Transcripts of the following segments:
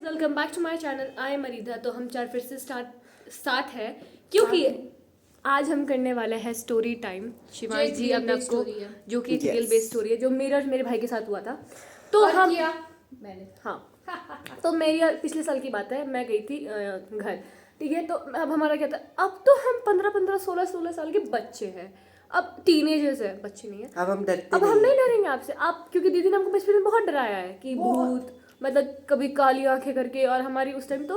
Welcome back to my channel. I am Aridha. तो हम चार फिर से साथ है क्योंकि आज हम करने वाले हैं स्टोरी टाइम। शिवांश जी अपने आप को, जो कि रियल बेस्ड स्टोरी है, जो मेरे भाई के साथ हुआ था। तो हम किया मैंने, हाँ तो मेरी पिछले साल की बात है, मैं गई थी घर, ठीक है। तो अब हमारा क्या था, अब तो हम 15 16 साल के बच्चे हैं, अब टीनेजर्स है, बच्चे नहीं है। अब हम डरते अब हम नहीं डरेंगे आपसे, आप, क्योंकि दीदी ने हमको बचपन में बहुत डराया है कि भूत, मतलब कभी काली आंखें करके। और हमारी उस टाइम तो,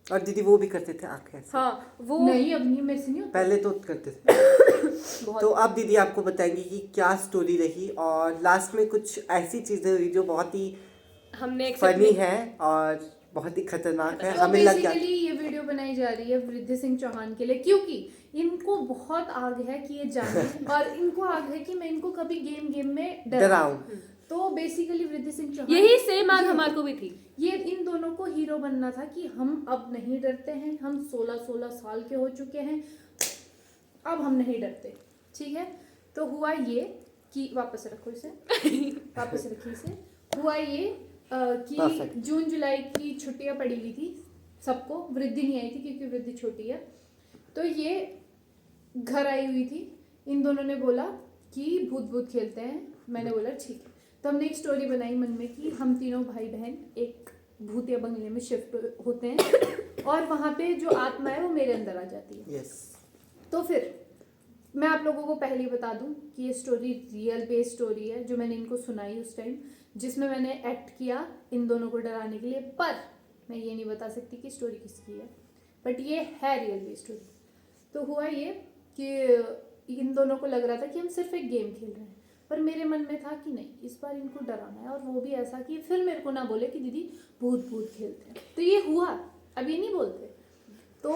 और दीदी वो भी करते थे आंखें ऐसे। हाँ वो नहीं, अब नहीं, मेरे से नहीं होता। पहले तो करते थे। तो अब दीदी आपको बताएंगी कि क्या स्टोरी रही, और लास्ट में कुछ ऐसी चीजें हुई जो बहुत ही हमने फनी है और बहुत ही खतरनाक है। तो हमें लग गया बेसिकली ये वीडियो बनाई जा रही है वृद्धि सिंह चौहान के लिए, क्योंकि इनको बहुत आग है कि ये जाने और इनको आग है कि मैं इनको कभी गेम में डराऊं। तो बेसिकली वृद्धि सिंह चौहान, यही सेम आग हमारे को भी थी। ये इन दोनों को हीरो बनना था कि हम अब नहीं डरते हैं, हम 16 साल के हो चुके हैं, अब हम नहीं डरते, ठीक है। तो हुआ ये कि वापस रखो इसे वापस रखिए इसे। हुआ ये कि जून जुलाई की छुट्टियां पड़ी हुई थी सबको, वृद्धि नहीं आई थी क्योंकि वृद्धि छोटी है। तो ये घर आई हुई थी, इन दोनों ने बोला कि भूत खेलते हैं। मैंने बोला ठीक है। तो हमने एक स्टोरी बनाई मन में कि हम तीनों भाई बहन एक भूतिया बंगले में शिफ्ट होते हैं और वहाँ पे जो आत्मा है वो मेरे अंदर आ जाती है। यस। तो फिर मैं आप लोगों को पहले ही बता दूं कि ये स्टोरी रियल बेस्ड स्टोरी है जो मैंने इनको सुनाई उस टाइम, जिसमें मैंने एक्ट किया इन दोनों को डराने के लिए। पर मैं ये नहीं बता सकती कि स्टोरी किसकी है, बट ये है रियल बेस्ड स्टोरी। तो हुआ ये कि इन दोनों को लग रहा था कि हम सिर्फ एक गेम खेल रहे हैं, पर मेरे मन में था कि नहीं, इस बार इनको डराना है, और वो भी ऐसा कि फिर मेरे को ना बोले कि दीदी भूत खेलते हैं। तो ये हुआ, अब ये नहीं बोलते। तो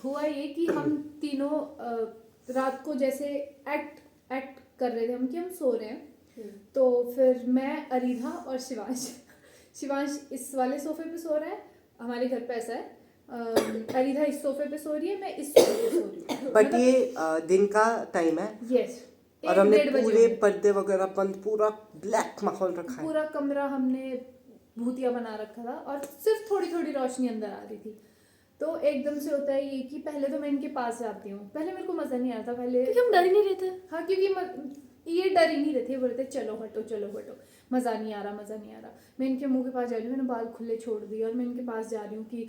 हुआ ये कि हम तीनों रात को जैसे एक्ट कर रहे थे हम कि हम सो रहे हैं। तो फिर मैं, अरीधा और शिवांश इस वाले सोफे पे सो रहा है, हमारे घर पे ऐसा है। अरीधा इस सोफे पे सो रही है, मैं इस सोफे पे सो रही हूँ। बट ये दिन का टाइम है। यस। और हमने पूरे पर्दे वगैरह बंद, पूरा ब्लैक माहौल रखा है, पूरा कमरा हमने भूतिया बना रखा था और सिर्फ थोड़ी थोड़ी रोशनी अंदर आ रही थी। तो एकदम से होता है ये कि पहले तो मैं इनके पास जाती हूँ। पहले मेरे को मजा नहीं आता, पहले क्योंकि हम डर ही नहीं रहे थे। हाँ, क्योंकि ये डर ही नहीं रहे थे, बोलते चलो हटो मजा नहीं आ रहा। मैं इनके मुंह के पास जा रही हूँ, मैंने बाल खुले छोड़ दिए और मैं इनके पास जा रही हूँ कि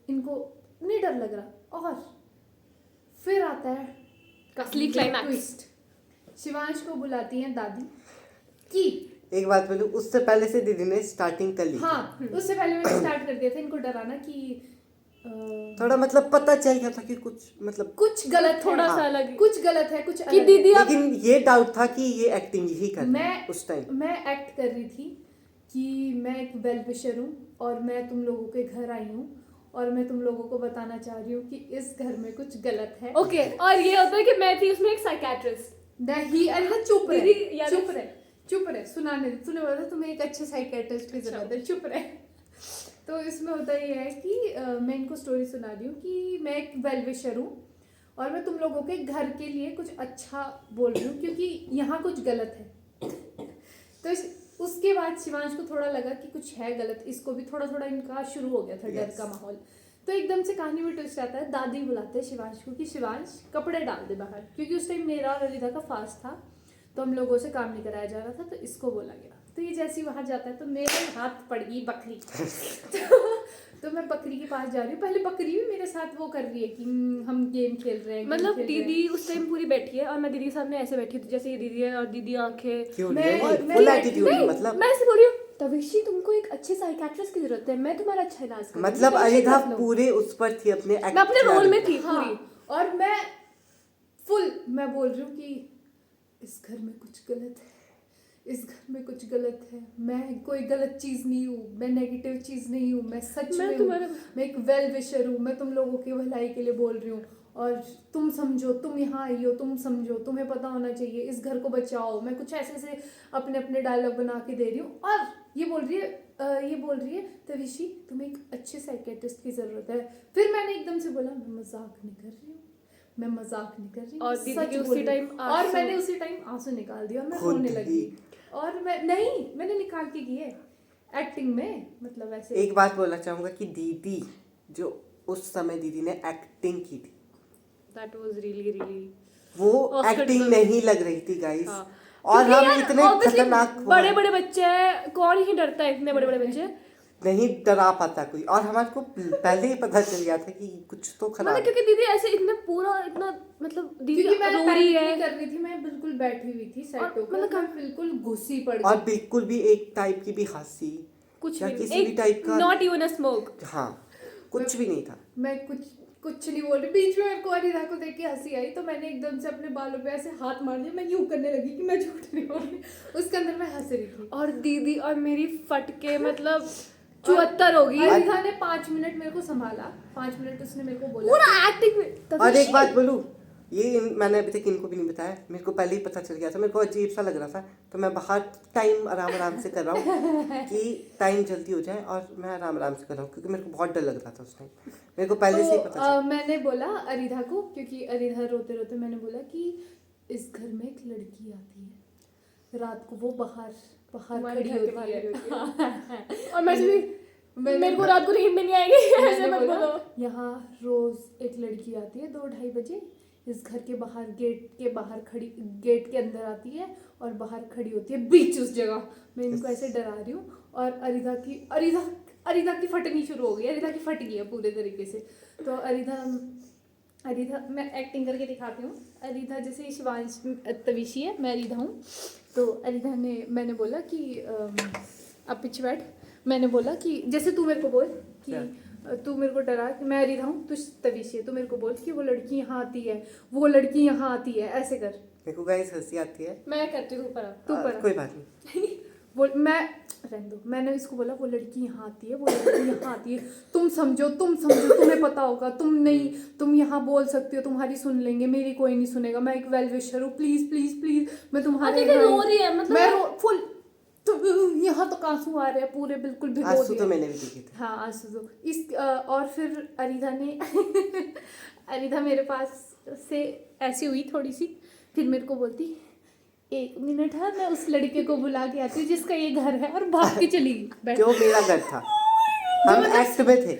इनको नहीं डर लग रहा। और फिर आता है असली क्लाइमैक्स। ट्विस्ट। शिवांश को बुलाती हैं दादी कि, एक बात बोलूं, उससे पहले से दीदी ने स्टार्टिंग कर ली। हाँ, उससे पहले मैंने स्टार्ट कर दिया था इनको डराना कि थोड़ा मतलब पता चल गया था कि कुछ गलत, थोड़ा सा अलग, कुछ गलत है, कुछ कि दीदी, लेकिन ये डाउट था कि ये एक्टिंग ही कर रही है उस टाइम। मैं एक्ट कर रही थी कि मैं एक वेल विशर हूँ और मैं तुम लोगों के घर आई हूँ और मैं तुम लोगों को बताना चाह रही हूँ कि इस घर में कुछ गलत है। ओके। और ये होता है कि मैं थी उसमें एक साइकेट्रिस्ट। नहीं, अरे चुप दीदी, चुप रहे, सुने वाला था, तुम्हें एक अच्छे साइकेट्रिस्ट की जरूरत है, चुप रहे। तो इसमें होता ये है कि मैं इनको स्टोरी सुना रही हूँ कि मैं एक वेल विशर हूँ और मैं तुम लोगों के घर के लिए कुछ अच्छा बोल रही हूँ क्योंकि यहाँ कुछ गलत है। तो उसके बाद शिवांश को थोड़ा लगा कि कुछ है गलत, इसको भी थोड़ा इनका शुरू हो गया था डर का माहौल। तो एकदम से कहानी में ट्विस्ट आता है, दादी बुलाते हैं शिवांश को कि शिवांश कपड़े डाल दे बाहर, क्योंकि उस टाइम मेरा और अरीधा का फास्ट था तो हम लोगों से काम नहीं कराया जा रहा था, तो इसको बोला गया। तो ये जैसे ही वहां जाता है तो मेरे हाथ पड़ गई बकरी तो मैं बकरी के पास जा रही हूँ। पहले बकरी भी मेरे साथ वो कर रही है कि हम गेम खेल रहे हैं, मतलब दीदी उस टाइम पूरी बैठी है और मैं दीदी के सामने ऐसे बैठी थी जैसे ये दीदी है और दीदी आंखें, मतलब मैं ऐसे बोल रही हूँ, तविशी तुमको एक अच्छे साइकेट्रिस्ट की जरूरत है, मैं तुम्हारा अच्छा इलाज करूंगी। मतलब अरीधा पूरे उस पर थी, मैं अपने रोल में थी हाँ, पूरी। और मैं बोल रही हूँ कि इस घर में कुछ गलत है, इस घर में कुछ गलत है, मैं कोई गलत चीज नहीं हूँ, मैं नेगेटिव चीज नहीं हूँ, मैं सच में हूँ, मैं एक वेल विशर हूँ, मैं तुम लोगों की भलाई के लिए बोल रही हूँ और तुम समझो, तुम यहाँ आई हो, तुम समझो, तुम्हें पता होना चाहिए, इस घर को बचाओ। मैं कुछ ऐसे अपने डायलॉग बना के दे रही हूँ और ये बोल रही है तविशी तुम्हें एक अच्छे साइकेट्रिस्ट की जरूरत है। फिर मैंने एकदम से बोला मैं मजाक नहीं कर रही हूँ, और दीदी उसी टाइम और मैंने उसी टाइम आंसू निकाल दिया और मैं रोने लगी। और मैंने निकाल के किए एक्टिंग में मतलब ऐसे एक बात बोलना चाहूंगा कि दीदी जो उस समय दीदी ने एक्टिंग की थी दैट वाज रियली वो Oscar एक्टिंग deserving। नहीं लग रही थी गाइस। हाँ। और क्योंकि हम यार, इतने obviously खतरनाक बड़े बड़े बच्चे हैं, कौन ही डरता है इतने बड़े बड़े बच्चे। नहीं डरा पाता कोई, और हमारे को पहले ही पता चल गया था कि कुछ तो खराब मतलब है। क्योंकि दीदी ऐसे इतने पूरा इतना मतलब दीदी क्योंकि मैं रो रही पैनिक है नहीं कर रही थी, मैं बिल्कुल बैठी हुई थी और सेट होकर, मतलब मैं बिल्कुल घुसी पड़ और गई। बिल्कुल भी एक टाइप की भी हंसी कुछ या भी किसी भी टाइप का, नॉट इवन अ स्मोक। हाँ कुछ भी नहीं था। मैं कुछ नहीं बोल रही। बीच में मेरे को अरिधा को देख के हंसी आई, तो मैंने एकदम से अपने बालों पे ऐसे हाथ मार दिया, मैं यूं करने लगी कि मैं झूठ नहीं बोल रही, उसके अंदर मैं हंस रही थी। और दीदी और मेरी फटके मतलब 74 होगी अरिधा ने 5 मिनट मेरे को संभाला, 5 मिनट उसने मेरे को बोला पूरा एक्टिंग में। और एक बात बोलूं, मैंने अभी तक इनको भी नहीं बताया, मेरे को पहले ही पता चल गया था, मेरे को अजीब सा लग रहा था, तो मैं बाहर टाइम आराम से कर रहा हूँ कि टाइम जल्दी हो जाए, और मैं आराम से कर रहा हूँ क्योंकि मेरे को बहुत डर लग रहा था उस टाइम, मेरे को पहले से ही पता चला। मैंने बोला अरिधा को, क्योंकि अरिधा रोते रोते मैंने बोला कि इस घर में एक लड़की आती है, रात को वो बाहर खड़ी होती है और मेरे को रात को नींद में नहीं आएगी ऐसे मत बोलो। यहाँ रोज एक लड़की आती है 2-2:30 बजे, इस घर के बाहर गेट के अंदर आती है और बाहर खड़ी होती है बीच उस जगह। मैं इनको ऐसे डरा रही हूँ, और अरिधा की फटनी शुरू हो गई, अरिधा की फट गई है पूरे तरीके से। तो अरिधा मैं एक्टिंग करके दिखाती हूँ। अरिधा जैसे शिवांश तविशी है, मैं अरिधा हूँ। तो अरिधा ने, मैंने बोला कि अब पीछे बैठ, मैंने बोला कि जैसे तू मेरे को बोल कि तू मेरे को डरा कि मैं अरिधा हूँ, तू तविशी है, तू मेरे को बोल कि वो लड़की यहाँ आती है, वो लड़की यहाँ आती है, ऐसे कर। मेरे को गाइस हंसी आती है। मैं करती हूँ तू पढ़ा। कोई बात नहीं। वो मैं रहने दो, मैंने इसको बोला वो लड़की यहाँ आती है, वो लड़की यहाँ आती है, तुम समझो, तुम्हें पता होगा, तुम यहाँ बोल सकती हो, तुम्हारी सुन लेंगे, मेरी कोई नहीं सुनेगा, मैं एक वेल विशर हूँ, प्लीज प्लीज प्लीज, मैं तुम्हारे रो रही है मतलब मैं फुल, तो यहाँ तक आंसू आ रहे हैं पूरे, बिल्कुल भिगो आंसू दिए। तो मैंने भी देखे थे। हाँ आंसू तो इस और फिर अरिधा मेरे पास से ऐसी हुई थोड़ी सी, फिर मेरे को बोलती 1 मिनट है, मैं उस लड़के को बुला के आती हूँ जिसका ये घर है, और भाग के चली गई। जो मेरा घर था, हम एक्ट में थे।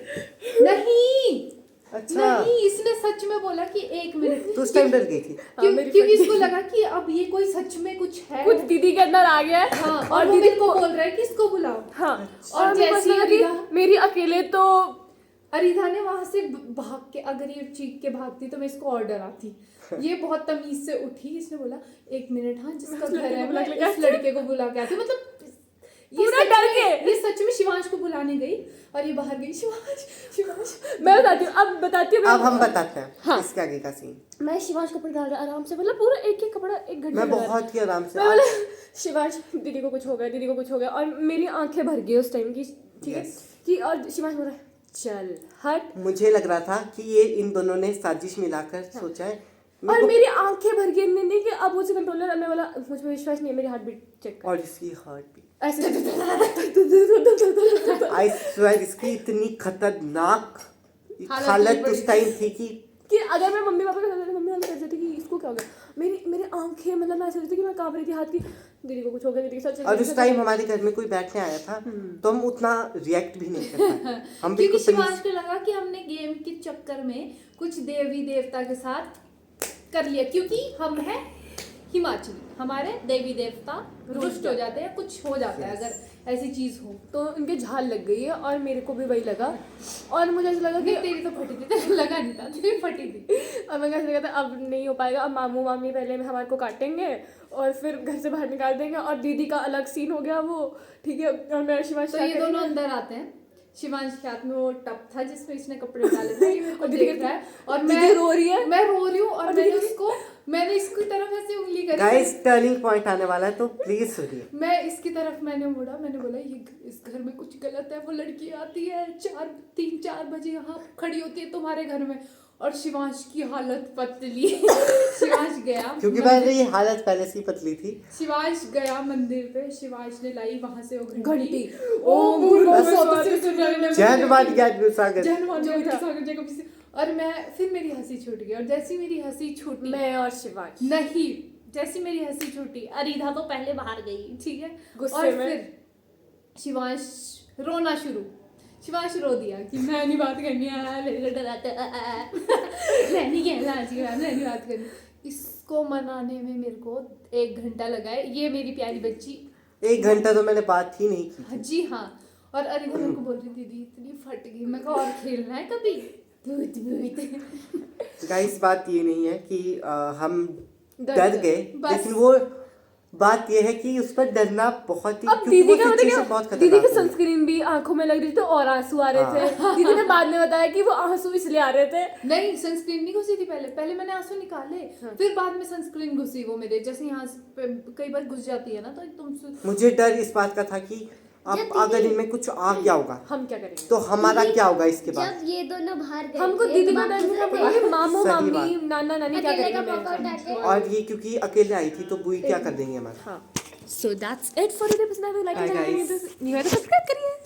नहीं अच्छा नहीं, इसने सच में बोला कि 1 मिनट, तो उस टाइम डर गई थी। क्योंकि इसको लगा कि अब ये कोई सच में कुछ है, कुछ दीदी के अंदर आ गया है। हाँ, और वो मेरे को बोल रहा है कि इसको बुलाओ। हाँ और जैसी मेरी अकेले तो अरिधा ने वहां से भाग के, अगर ये चीख के भागती तो मैं इसको और डराती। ये बहुत तमीज से उठी, इसने बोला 1 मिनट, हाँ जिसका घर है मैं इस लड़के को बुला के आती हूँ। मतलब पूरा डर के ये सच में शिवांश को बुलाने गई और ये बाहर गई। शिवांश मैं बताती हूँ अब हम बताते हैं हाँ। इसके आगे का सीन। मैं शिवांश कपड़े डाल रहा आराम से, मतलब पूरा एक कपड़ा 1 घंटे मैं बहुत ही आराम से मैं बोला शिवांश दीदी को कुछ हो गया, और मेरी आंखें भर गई उस टाइम की, ठीक है कि, और शिवांश बोल रहा है चल हट। मुझे लग रहा था कि ये इन दोनों ने साजिश मिलाकर सोचा है। और मेरी आंखें भर गई, नहीं कि अब मुझे कंट्रोलर, मैं बोला मुझ पे विश्वास नहीं है, मेरी हार्ट बीट चेक कर। और इसकी हार्ट बीट ऐसे आई स्वेयर, इसकी इतनी खतरनाक हालत उस टाइम थी कि अगर मैं मम्मी पापा के साथ मम्मी हम कहते थे कि इसको क्या हो गया, मेरी आंखें मतलब मैं ऐसे होती थी कि मैं कांप रही थी हाथ की, दीदी को कुछ हो गया, दीदी के साथ। और उस टाइम हमारे घर में कोई बैठने आया था तो हम उतना रिएक्ट भी नहीं कर पाए। हम क्योंकि बिल्कुल शिवांश को लगा कि हमने गेम के चक्कर में कुछ देवी देवता के साथ कर लिया, क्योंकि हम हैं हिमाचली, हमारे देवी देवता रुष्ट हो जाते हैं, कुछ हो जाता है अगर ऐसी चीज हो तो उनके झाल लग गई है, और मेरे को भी वही लगा, और मुझे ऐसा लगा कि तेरी तो फटी थी, तेरे लगा नहीं था, तेरी फटी थी। और मैं कैसे लगा था अब नहीं हो पाएगा, अब मामू मामी पहले में हमारे को काटेंगे और फिर घर से बाहर निकाल देंगे, और दीदी का अलग सीन हो गया वो, ठीक है। और मेरा शिवांश तो ये दोनों अंदर आते हैं, शिवांश के हाथ में वो टब था जिसमें इसने कपड़े डाले थे, और दीदी देख रहा है, और मैं रो रही हूँ, और मैंने इसकी तरफ ऐसे उंगली करी। गाइस टर्निंग पॉइंट आने वाला है, तो प्लीज सुनिए। मैं इसकी तरफ मैंने मुड़ा, मैंने बोला ये इस घर में कुछ गलत है, वो लड़की आती है 3-4 बजे यहाँ खड़ी होती है तुम्हारे घर में, और शिवांश की हालत पतली। शिवांश गया, क्योंकि मेरी हालत पहले से ही पतली थी। शिवांश गया मंदिर पे, शिवांश ने लाई वहां से वो घंटी। और मैं फिर मेरी हंसी छूट गई, और जैसी मेरी हंसी छूटी, मैं और शिवांश नहीं, जैसी मेरी हंसी छूटी, अरिधा तो पहले बाहर गई, ठीक है, गुस्से और में। फिर शिवांश रोना शुरू। शिवांश रो दिया कि मैं नहीं बात करनी है, मेरे को डराता है, मैं नहीं कहना आज के बाद, मैं नहीं बात करनी। इसको मनाने में मेरे को 1 घंटा लगा है। ये मेरी प्यारी बच्ची 1 घंटा तो मैंने बात ही नहीं की। जी हाँ। और अरिधा मेरे को बोल रही दीदी इतनी फट गई, मैं कहा और खेलना है कभी? भूत भूत। गाइस बात ये नहीं है कि हम डर डर गए, गए, बस। लेकिन वो बात ये है कि उस पर डरना बहुत ही, अब क्योंकि दीदी वो का सिचुएशन मतलब बहुत क्या, दीदी की खतरनाक है। सनस्क्रीन भी आंखों में लग रही थी तो और आंसू आ रहे थे। दीदी ने बाद में बताया कि वो आंसू इसलिए आ रहे थे। नहीं, सनस्क्रीन नहीं घुसी थी पहले मैंने आंसू निकाले, फिर बाद में सनस्क्रीन घुसी वो मेरे, जैसे यहाँ पे कई बार घुस जाती है ना तो एकदम से। मुझे डर इस बात का था कि अब अगर इनमें कुछ आ गया होगा हम क्या करेंगे? तो हमारा क्या होगा इसके बाद। जब ये दोनों बाहर गए हमको थे, दीदी तो का डर बाकी था सब कि मामू सही मामी बात। नाना नानी क्या अकेले का करेंगे पॉपकॉर्न मेरे उठा के। और ये क्योंकि अकेले आई थी तो बुई क्या कर देंगे हमारा। हाँ, so that's it for today's episode. Like Bye, and guys. subscribe करिए।